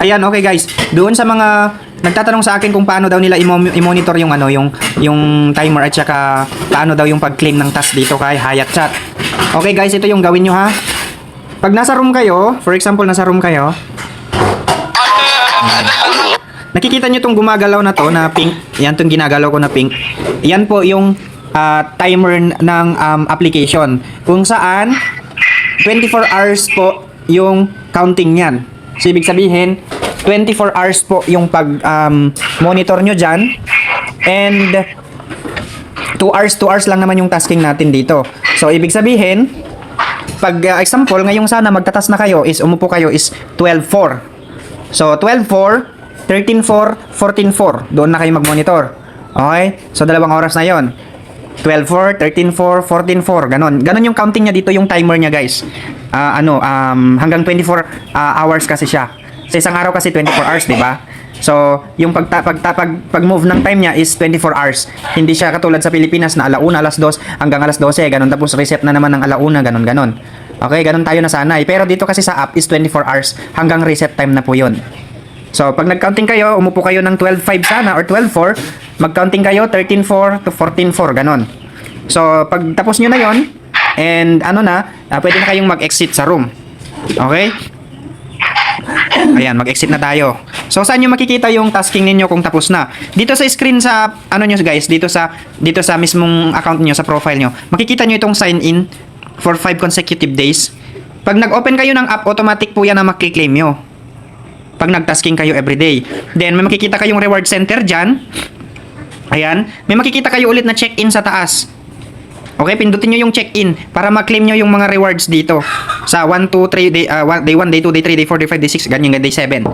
Ayan, okay guys. Doon sa mga nagtatanong sa akin kung paano daw nila i-monitor yung ano, yung timer at saka paano daw yung pag-claim ng task dito kay Hayat Chat. Okay guys, ito yung gawin nyo ha. Pag nasa room kayo, for example, nasa room kayo, nakikita nyo tong gumagalaw na to na pink. Yan tong ginagalaw ko na pink. Yan po yung timer ng application. Kung saan 24 hours po yung counting niyan. So, ibig sabihin, 24 hours po yung pag-monitor nyo dyan. And 2 hours lang naman yung tasking natin dito. So, ibig sabihin, pag example, ngayong sana magtatas na kayo is umupo kayo is 12-4. So, 12-4, 13-4, 14-4. Doon na kayo mag-monitor. Okay? So, 2 oras na yon. 12-4, 13-4, 14-4. Ganon. Ganon yung counting niya dito, yung timer niya guys. Hanggang 24 hours kasi siya. Sa isang araw kasi 24 hours, di ba? So, yung pag-move ng time niya is 24 hours. Hindi siya katulad sa Pilipinas na alauna, alas 2 hanggang alas 12, ganon. Tapos reset na naman ng alauna, ganon. Okay, ganon tayo nasanay. Pero dito kasi sa app is 24 hours hanggang reset time na po yun. So, pag nag-counting kayo, umupo kayo ng 12-5 sana or 12-4, mag-counting kayo 13-4 to 14-4, ganon. So, pag tapos nyo na yon and pwede na kayong mag-exit sa room. Okay? Ayan, mag-exit na tayo. So, saan nyo makikita yung tasking ninyo kung tapos na? Dito sa screen sa, nyo guys, dito sa mismong account nyo, sa profile nyo, makikita nyo itong sign in for 5 consecutive days. Pag nag-open kayo ng app, automatic po yan na makiklaim nyo. Pag nag-tasking kayo everyday. Then, may makikita kayong reward center dyan. Ayan. May makikita kayo ulit na check-in sa taas. Okay, pindutin nyo yung check-in para ma-claim nyo yung mga rewards dito. Sa 1, 2, 3, day 1, day 2, day 3, day 4, day 5, day 6, ganyan, day 7.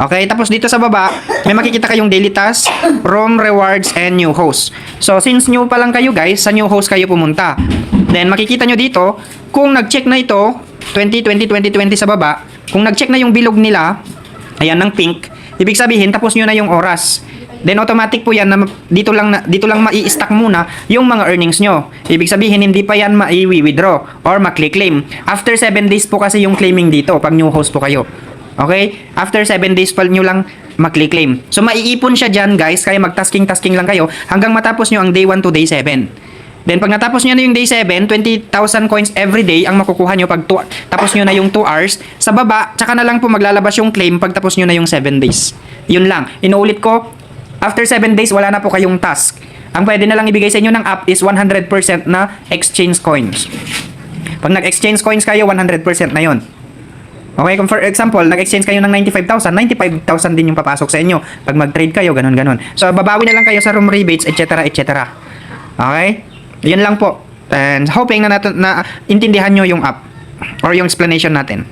Okay, tapos dito sa baba, may makikita kayong daily task, room, rewards, and new host. So, since new pa lang kayo guys, sa new host kayo pumunta. Then, makikita nyo dito, kung nag-check na ito, 20, 20, 20, 20 sa baba, kung nag-check na yung bilog nila, ayan, ng pink. Ibig sabihin, tapos nyo na yung oras. Then, automatic po yan na dito lang mai-stack muna yung mga earnings nyo. Ibig sabihin, hindi pa yan ma-withdraw or ma-claim. After 7 days po kasi yung claiming dito pag new host po kayo. Okay? After 7 days pa nyo lang ma-claim. So, maiipon siya dyan, guys. Kaya mag-tasking lang kayo hanggang matapos nyo ang day 1 to day 7. Then, pag natapos nyo na yung day 7, 20,000 coins every day ang makukuha nyo pag tapos nyo na yung 2 hours. Sa baba, tsaka na lang po maglalabas yung claim pag tapos nyo na yung 7 days. Yun lang. Inuulit ko, after 7 days, wala na po kayong task. Ang pwede na lang ibigay sa inyo ng app is 100% na exchange coins. Pag nag-exchange coins kayo, 100% na yon. Okay, kung for example, nag-exchange kayo ng 95,000, 95,000 din yung papasok sa inyo. Pag mag-trade kayo, ganun. So, babawi na lang kayo sa room rebates, etc. Okay? Yan lang po. And hoping na intindihan nyo yung app or yung explanation natin.